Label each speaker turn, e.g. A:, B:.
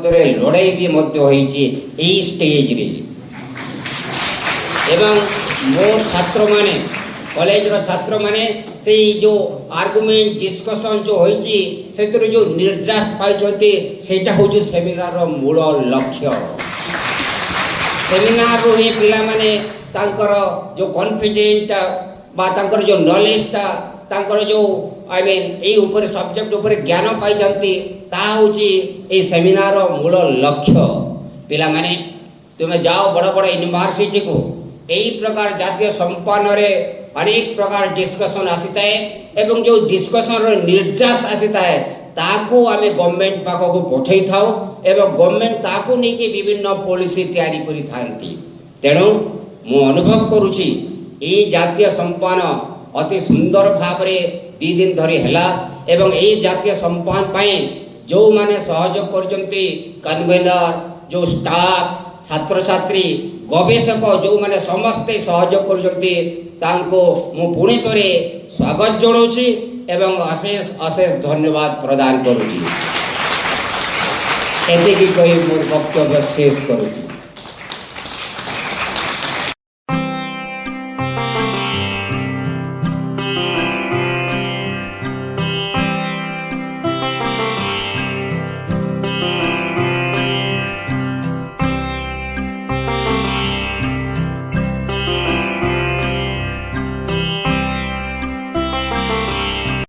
A: लड़ाई भी स्टेज रे एवं मो छात्र माने कॉलेज रो छात्र माने से जो आर्गुमेंट डिस्कशन जो होईची सेतिर जो निर्यास पाइछोते सेटा हो जो सेमिनार रो मूल लक्ष्य सेमिनार रो ही पिला माने तांकर जो कॉन्फिडेंट बा तांकर जो नॉलेज ता तांकर जो आई मीन ए ऊपर सब्जेक्ट ऊपर ज्ञान पाई जानती ता होची ए सेमिनार रो मूल लक्ष्य पिला माने तुमे जाओ बड़ बड़ यूनिवर्सिटी को यही प्रकार जातीय संपादन रे अनेक प्रकार डिस्कशन आसीता है एवं जो डिस्कशन रो निर्यास आसीता है ताको आमे गवर्नमेंट पाखो को पठै थाओ एवं गवर्नमेंट ताको नै के विभिन्न पॉलिसी तैयारी करि थांती तेणु मु अनुभव करूची ए जातीय संपादन अति सुंदर भाव रे 2 दिन धरि हला एवं ए जातीय संपादन पई जो माने सहयोग करचंती कन्वेनर जो स्टाफ छात्र छात्री गवेषक जो माने समस्ते सहयोग करचंती तांको मु पुणे तरे स्वागत जोड़ौछि एवं अशेष अशेष धन्यवाद प्रदान करूछि एते की कोई मोर वक्तव्य शेष करूछि।